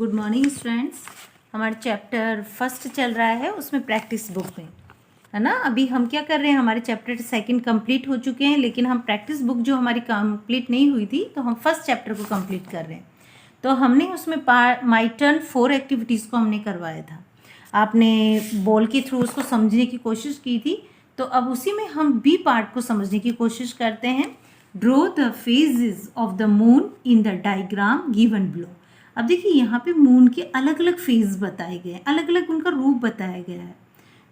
Good morning students. हमारा chapter first चल रहा है, उसमें प्रैक्टिस बुक में है ना। अभी हम क्या कर रहे हैं, हमारे चैप्टर सेकंड कंप्लीट हो चुके हैं, लेकिन हम प्रैक्टिस बुक जो हमारी कंप्लीट नहीं हुई थी, तो हम फर्स्ट चैप्टर को कंप्लीट कर रहे हैं। तो हमने उसमें माई टर्न 4 एक्टिविटीज़ को हमने करवाया था। आपने बॉल के थ्रू उसको समझने की कोशिश की थी, तो अब उसी में हम बी पार्ट को समझने की कोशिश करते हैं। Draw the phases of the moon in the diagram given below. अब देखिए यहाँ पे मून के अलग अलग फेज बताए गए हैं, अलग अलग उनका रूप बताया गया है।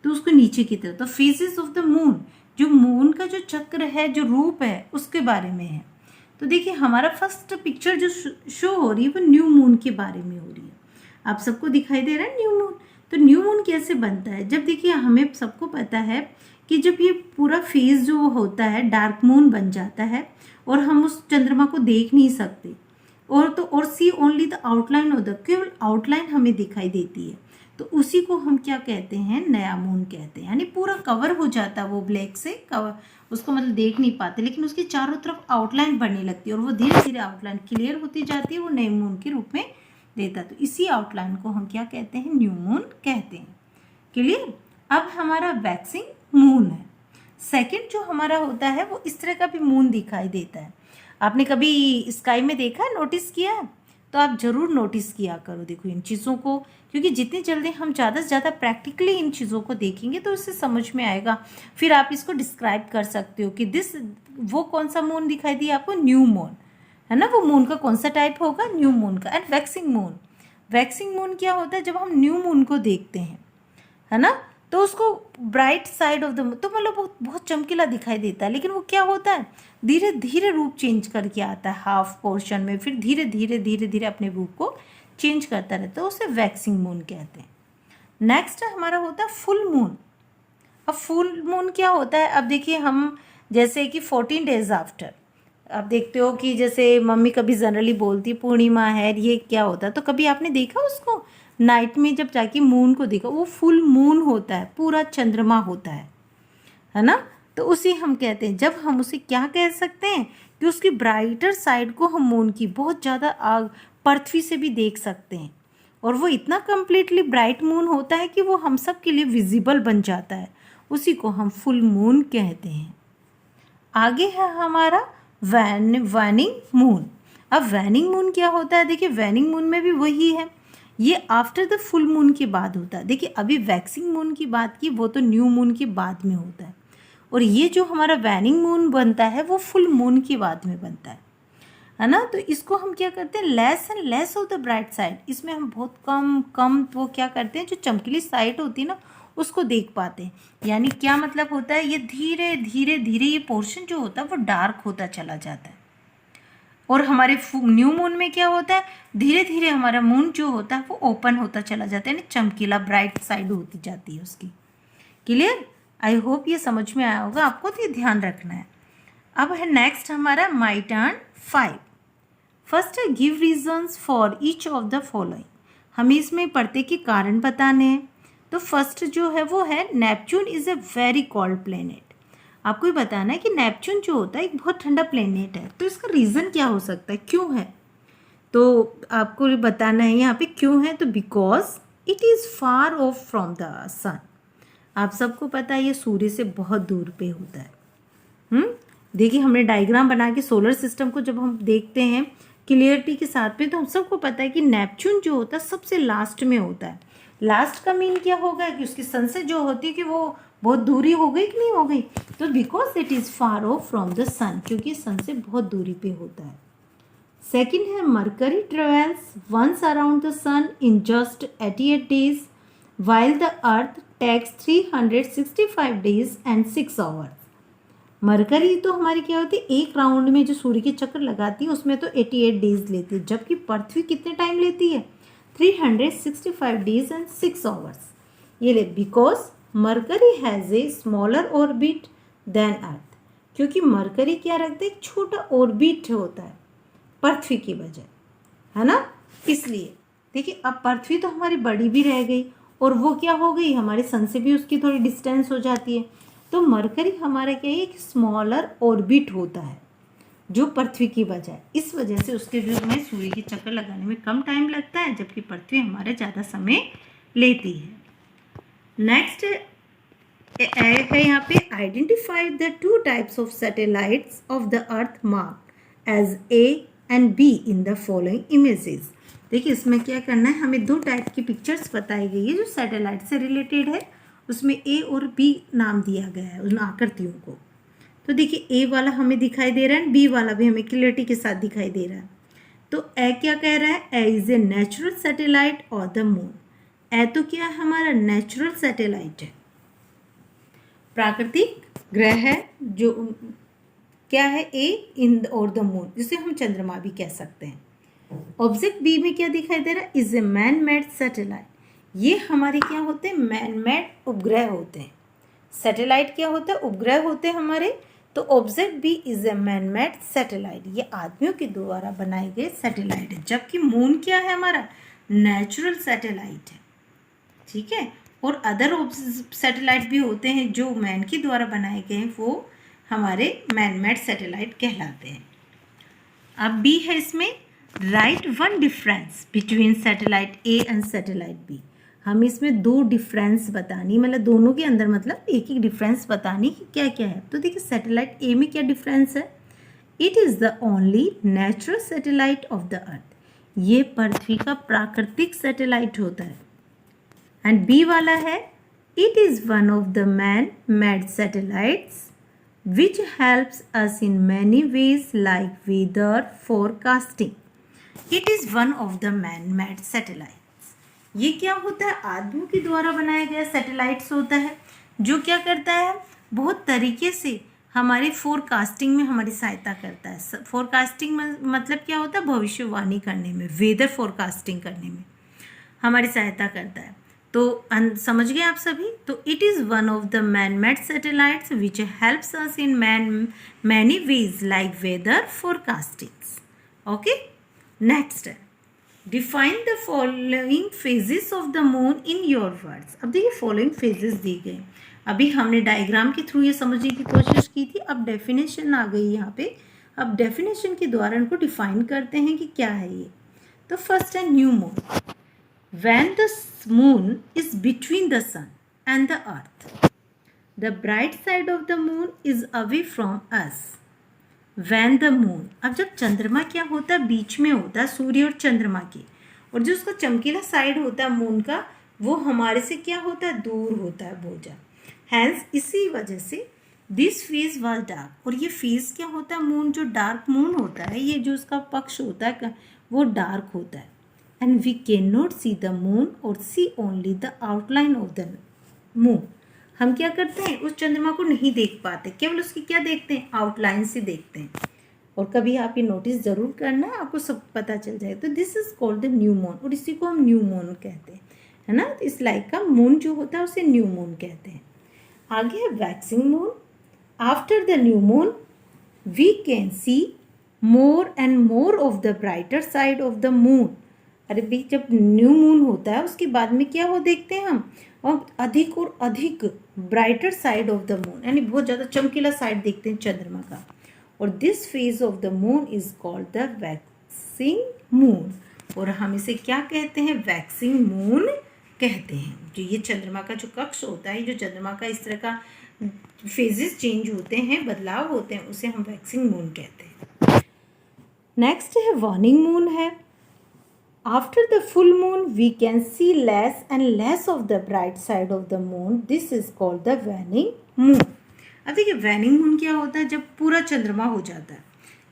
तो उसको नीचे की तरफ, तो फेजेस ऑफ द मून, जो मून का जो चक्र है, जो रूप है, उसके बारे में है। तो देखिए हमारा फर्स्ट पिक्चर जो शो हो रही है वो न्यू मून के बारे में हो रही है। आप सबको दिखाई दे रहा है न्यू मून। तो न्यू मून कैसे बनता है, जब देखिए हमें सबको पता है कि जब ये पूरा फेज जो होता है डार्क मून बन जाता है और हम उस चंद्रमा को देख नहीं सकते, और see only the outline of the, केवल आउटलाइन हमें दिखाई देती है, तो उसी को हम क्या कहते हैं, नया मून कहते हैं। यानी पूरा कवर हो जाता है वो ब्लैक से कवर, उसको मतलब देख नहीं पाते, लेकिन उसके चारों तरफ आउटलाइन बनने लगती है और वो धीरे धीरे आउटलाइन क्लियर होती जाती है, वो नए मून के रूप में देता है। तो इसी आउटलाइन को हम क्या कहते हैं, न्यू मून कहते हैं। क्लियर। अब हमारा वैक्सिंग मून है। सेकंड जो हमारा होता है वो इस तरह का भी मून दिखाई देता है। आपने कभी स्काई में देखा, नोटिस किया है? तो आप जरूर नोटिस किया करो, देखो इन चीज़ों को, क्योंकि जितनी जल्दी हम ज़्यादा से ज़्यादा प्रैक्टिकली इन चीज़ों को देखेंगे तो उससे समझ में आएगा। फिर आप इसको डिस्क्राइब कर सकते हो कि वो कौन सा मून दिखाई दिया आपको, न्यू मून है ना। वो मून का कौन सा टाइप होगा, न्यू मून का। And waxing moon, waxing moon क्या होता है, जब हम न्यू मून को देखते हैं है ना, तो उसको bright side of the moon, तो मतलब वो बहुत चमकीला दिखाई देता है, लेकिन वो क्या होता है, धीरे धीरे रूप चेंज करके आता है हाफ पोर्शन में, फिर धीरे धीरे अपने रूप को चेंज करता रहता है, उसे वैक्सिंग मून कहते हैं। नेक्स्ट हमारा होता है फुल मून। अब फुल मून क्या होता है, अब देखिए हम जैसे कि 14 डेज आफ्टर, आप देखते हो कि जैसे मम्मी कभी जनरली बोलती पूर्णिमा है, ये क्या होता है, तो कभी आपने देखा उसको नाइट में जब जाके मून को देखा, वो फुल मून होता है, पूरा चंद्रमा होता है ना। तो उसी हम कहते हैं, जब हम उसे क्या कह सकते हैं कि उसकी ब्राइटर साइड को हम मून की बहुत ज़्यादा आग पृथ्वी से भी देख सकते हैं, और वो इतना कम्प्लीटली ब्राइट मून होता है कि वो हम सब के लिए विजिबल बन जाता है, उसी को हम फुल मून कहते हैं। आगे है हमारा वैनिंग मून। अब वैनिंग मून क्या होता है, देखिए वैनिंग मून में भी वही है, ये आफ्टर द फुल मून के बाद होता है। देखिए अभी वैक्सिंग मून की बात की, वो तो न्यू मून के बाद में होता है, और ये जो हमारा वैनिंग मून बनता है वो फुल मून के बाद में बनता है ना। तो इसको हम क्या करते हैं, less and less of the bright side, इसमें हम बहुत कम वो क्या करते हैं, जो चमकीली साइड होती है ना उसको देख पाते हैं। यानी क्या मतलब होता है, ये धीरे धीरे ये पोर्शन जो होता है वो डार्क होता चला जाता है, और हमारे न्यू मून में क्या होता है, धीरे धीरे हमारा मून जो होता है वो ओपन होता चला जाता है, यानी चमकीला ब्राइट साइड होती जाती है उसकी। क्लियर। आई होप ये समझ में आया होगा आपको, तो ये ध्यान रखना है। अब है नेक्स्ट हमारा माई टर्न 5। फर्स्ट है give reasons for each of the following. हमें इसमें पढ़ते के कारण बताने हैं। तो फर्स्ट जो है वो है Neptune is a very cold planet. आपको ये बताना है कि नेपच्यून जो होता है एक बहुत ठंडा प्लेनेट है, तो इसका रीज़न क्या हो सकता है, क्यों है, तो आपको बताना है यहाँ पे क्यों है। तो because it is far off from the sun. आप सबको पता है ये सूर्य से बहुत दूर पे होता है। देखिए हमने डायग्राम बना के सोलर सिस्टम को जब हम देखते हैं क्लियरिटी के साथ में, तो हम सबको पता है कि नेपच्यून जो होता है सबसे लास्ट में होता है। लास्ट का मीन क्या होगा कि उसकी सन से जो होती है कि वो बहुत दूरी हो गई कि नहीं हो गई, तो because it is far off from the sun, क्योंकि सन से बहुत दूरी पे होता है। सेकंड है Mercury travels once around the sun in just 88 days while the earth takes 365 days and 6 hours. Mercury तो हमारी क्या होती है, एक राउंड में जो सूर्य के चक्कर लगाती है उसमें तो 88 डेज लेती है, जबकि पृथ्वी कितने टाइम लेती है, 365 डेज एंड 6 आवर्स। ये ले because Mercury has a smaller orbit than Earth, क्योंकि मरकरी क्या रखते हैं, एक छोटा ऑर्बिट होता है पृथ्वी की बजाय, है ना। इसलिए देखिए अब पृथ्वी तो हमारी बड़ी भी रह गई, और वो क्या हो गई, हमारे सन से भी उसकी थोड़ी डिस्टेंस हो जाती है, तो मरकरी हमारा क्या है, एक स्मॉलर ऑर्बिट होता है, जो पृथ्वी की बजाय। इस वजह से उसके जो में सूर्य के चक्कर लगाने में कम टाइम लगता है, जबकि पृथ्वी हमारे ज़्यादा समय लेती है। नेक्स्ट है यहाँ पे identify the 2 types of satellites of the earth mark as A and B in the following images. देखिए इसमें क्या करना है, हमें 2 टाइप की पिक्चर्स बताई गई है जो सैटेलाइट से रिलेटेड है। उसमें A और B नाम दिया गया है उन आकृतियों को। तो देखिए A वाला हमें दिखाई दे रहा है, B वाला भी हमें क्लियरिटी के साथ दिखाई दे रहा है। तो A क्या कह रहा है, A is a natural satellite और द मून। A तो क्या है, हमारा नेचुरल सैटेलाइट है, प्राकृतिक ग्रह है जो क्या है A इन और द मून, जिसे हम चंद्रमा भी कह सकते हैं। ऑब्जेक्ट बी में क्या दिखाई दे रहा है, is a man made satellite. ये हमारे क्या होते हैं, मैन मेड उपग्रह होते हैं। सैटेलाइट क्या होता है, उपग्रह होते हैं हमारे। तो object B is a man made satellite, ये आदमियों के द्वारा बनाए गए सैटेलाइट है। जबकि मून क्या है, हमारा नेचुरल सैटेलाइट है। ठीक है, और अदर सैटेलाइट भी होते हैं जो मैन के द्वारा बनाए गए हैं, वो हमारे मैन मेड सैटेलाइट कहलाते हैं। अब बी है इसमें, right 1 difference between satellite A and satellite B. हम इसमें 2 डिफरेंस बतानी, मतलब दोनों के अंदर मतलब एक एक डिफरेंस बतानी कि क्या क्या है। तो देखिए सैटेलाइट ए में क्या डिफरेंस है, it is the only natural satellite of the अर्थ। ये पृथ्वी का प्राकृतिक सैटेलाइट होता है। एंड बी वाला है, it is one of the man made satellites which helps us in many ways like weather forecasting. It is one of the man-made satellites. ये क्या होता है, आदमियों के द्वारा बनाया गया सैटेलाइट्स होता है, जो क्या करता है, बहुत तरीके से हमारे फोरकास्टिंग में हमारी सहायता करता है। फोरकास्टिंग मतलब क्या होता है, भविष्यवाणी करने में, वेदर फोरकास्टिंग करने में हमारी सहायता करता है। तो समझ गए आप सभी। तो it is one of the man made satellites which helps us in many ways like weather forecasting. Okay, next define the following phases of the moon in your words. अब देखिए फॉलोइंग फेजेस दी गए, अभी हमने diagram के through ये समझने की कोशिश की थी, अब डेफिनेशन आ गई यहाँ पे। अब डेफिनेशन के द्वारा इनको डिफाइन करते हैं कि क्या है ये। तो फर्स्ट है new moon. When the moon is between the sun and the earth, the bright side of the moon is away from us. When the moon, अब जब चंद्रमा क्या होता है, बीच में होता है सूर्य और चंद्रमा के, और जो उसका चमकीला साइड होता है मून का, वो हमारे से क्या होता है, दूर होता है बहुत ज़्यादा। हैंस इसी वजह से दिस फेज वाज डार्क, और ये फेज क्या होता है, मून जो डार्क मून होता है, ये जो उसका पक्ष होता है वो डार्क होता है। And we cannot see the moon or see only the outline of the moon. हम क्या करते हैं, उस चंद्रमा को नहीं देख पाते, केवल उसकी क्या देखते हैं, आउटलाइन से देखते हैं। और कभी आप ये नोटिस ज़रूर करना, आपको सब पता चल जाएगा। तो this is called the new moon, और इसी को हम न्यू मून कहते हैं, है ना। तो इस लाइक का मून जो होता है उसे न्यू मून कहते हैं। आगे है waxing moon. After the new moon we can see more and more of the brighter side of the moon. अरे भाई जब न्यू मून होता है उसके बाद में क्या हो देखते हैं हम, और अधिक brighter side of the moon, यानी बहुत ज़्यादा चमकीला साइड देखते हैं चंद्रमा का। और this phase of the moon is called the waxing moon, और हम इसे क्या कहते हैं, वैक्सिंग मून कहते हैं। जो ये चंद्रमा का जो कक्ष होता है, जो चंद्रमा का इस तरह का फेजेस चेंज होते हैं, बदलाव होते हैं, उसे हम वैक्सिंग मून कहते हैं। नेक्स्ट है वार्निंग मून है। After the full moon, we can see less and less of the bright side of the moon. This is called the waning moon. अब देखिए waning moon क्या होता है, जब पूरा चंद्रमा हो जाता है,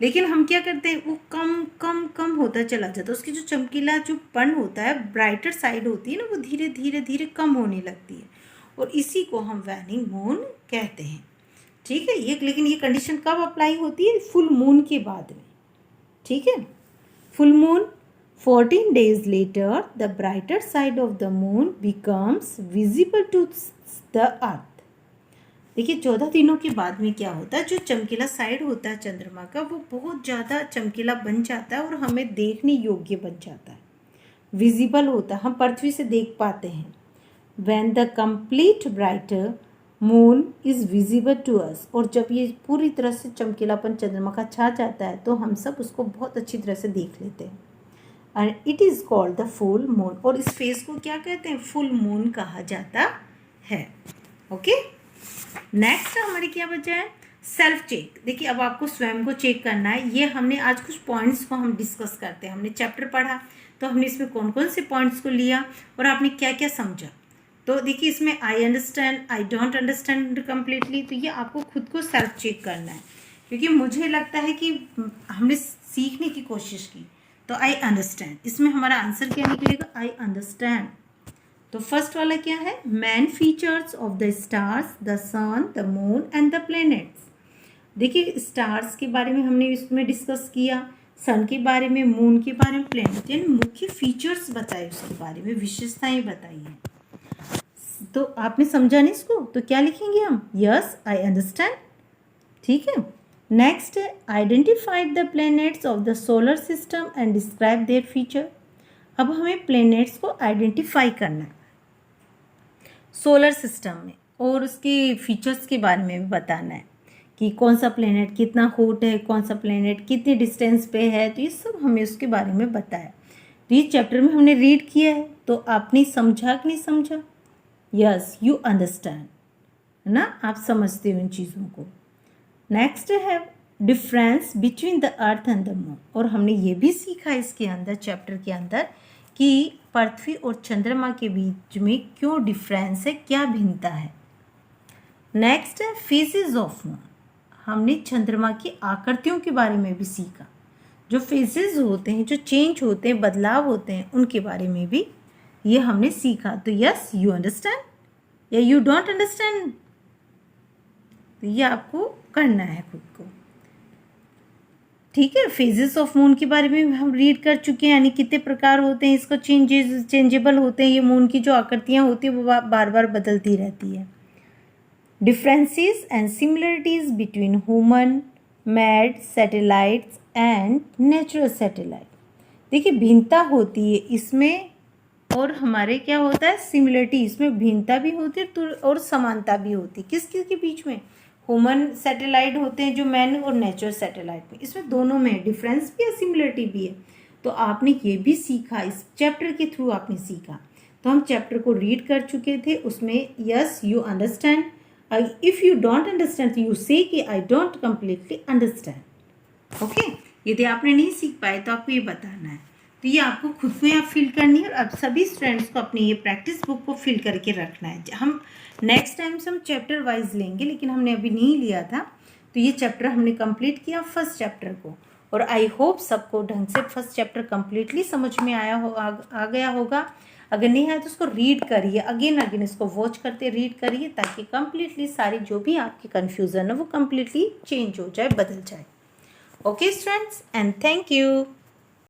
लेकिन हम क्या करते हैं, वो कम कम कम होता चला जाता है। उसकी जो चमकीला जो पन होता है, ब्राइटर साइड होती है ना, वो धीरे धीरे धीरे कम होने लगती है, और इसी को हम waning moon कहते हैं। ठीक है, ये लेकिन ये कंडीशन कब अप्लाई होती है, फुल मून के बाद में। ठीक है, full moon 14 days later, the brighter side of the moon becomes visible to the earth. देखिए 14 दिनों के बाद में क्या होता है, जो चमकीला साइड होता है चंद्रमा का, वो बहुत ज़्यादा चमकीला बन जाता है और हमें देखने योग्य बन जाता है, विजिबल होता है, हम पृथ्वी से देख पाते हैं। When the complete brighter moon is visible to us, और जब ये पूरी तरह से चमकीलापन चंद्रमा का छा जाता है तो हम सब उसको बहुत अच्छी तरह से देख लेते हैं। And it is called the full moon, और इस फेज को क्या कहते हैं? फुल मून कहा जाता है। ओके, नेक्स्ट हमारे क्या बचा है? Self check. देखिए अब आपको स्वयं को चेक करना है। ये हमने आज कुछ पॉइंट्स को हम डिस्कस करते हैं। हमने चैप्टर पढ़ा तो हमने इसमें कौन कौन से पॉइंट्स को लिया और आपने क्या क्या समझा। तो देखिए इसमें I understand, I don't understand completely, तो ये आपको खुद को सेल्फ चेक करना है, क्योंकि मुझे लगता है कि हमने सीखने की कोशिश की। तो आई अंडरस्टैंड, इसमें हमारा आंसर क्या निकलेगा? I understand. तो फर्स्ट वाला क्या है? Main features of the stars, the sun, the moon and the planets. देखिए स्टार्स के बारे में हमने इसमें डिस्कस किया, सन के बारे में, मून के बारे में, प्लैनेट, यानी मुख्य फीचर्स बताए, उसके बारे में विशेषताएं बताई हैं। तो आपने समझा नहीं इसको? तो क्या लिखेंगे हम? Yes I understand. ठीक है, नेक्स्ट है identified the planets of the solar system and describe their feature. अब हमें प्लैनेट्स को आइडेंटिफाई करना है सोलर सिस्टम में, और उसके फीचर्स के बारे में भी बताना है कि कौन सा प्लैनेट कितना हॉट है, कौन सा प्लैनेट कितनी डिस्टेंस पे है, तो ये सब हमें उसके बारे में बताया। तो ये चैप्टर में हमने रीड किया है, तो आपने समझा कि नहीं समझा? यस यू अंडरस्टैंड, है ना, आप समझते हो इन चीज़ों को। नेक्स्ट है difference between the earth and the moon, और हमने ये भी सीखा इसके अंदर, चैप्टर के अंदर, कि पृथ्वी और चंद्रमा के बीच में क्यों डिफरेंस है, क्या भिन्नता है। नेक्स्ट है फेजेस ऑफ मून, हमने चंद्रमा की आकृतियों के बारे में भी सीखा, जो फेजेस होते हैं, जो चेंज होते हैं, बदलाव होते हैं, उनके बारे में भी ये हमने सीखा। तो यस यू अंडरस्टैंड या यू डोंट अंडरस्टैंड, तो ये आपको करना है खुद को। ठीक है, फेजेस ऑफ मून के बारे में हम रीड कर चुके हैं, यानी कितने प्रकार होते हैं, इसको चेंजेबल होते हैं, ये मून की जो आकृतियाँ होती है वो बार बार बदलती रहती है। Differences and similarities between human made satellites and natural satellite. देखिए भिन्नता होती है इसमें, और हमारे क्या होता है? सिमिलरिटी, इसमें भिन्नता भी होती है और समानता भी होती है। किस किस के बीच में? ह्यूमन सैटेलाइट होते हैं जो मैन, और नेचुरल सैटेलाइट में, इसमें दोनों में डिफरेंस भी है, सिमिलरिटी भी है। तो आपने ये भी सीखा, इस चैप्टर के थ्रू आपने सीखा। तो हम चैप्टर को रीड कर चुके थे, उसमें yes you understand, if you don't understand you से कि I don't completely understand. Okay, यदि आपने नहीं सीख पाए तो आपको ये बताना है। तो ये आपको खुद को यहाँ फिल करनी है, और अब सभी स्टूडेंट्स को अपनी ये प्रैक्टिस बुक को फिल करके रखना है। हम नेक्स्ट टाइम से हम चैप्टर वाइज लेंगे, लेकिन हमने अभी नहीं लिया था। तो ये चैप्टर हमने कंप्लीट किया, फर्स्ट चैप्टर को, और आई होप सबको ढंग से फर्स्ट चैप्टर कंप्लीटली समझ में आया हो, आ गया होगा। अगर नहीं आया तो उसको रीड करिए, अगेन इसको वॉच करते रीड करिए, ताकि कंप्लीटली सारी जो भी आपकी कन्फ्यूज़न है वो कंप्लीटली चेंज हो जाए, बदल जाए। Okay students, and thank you.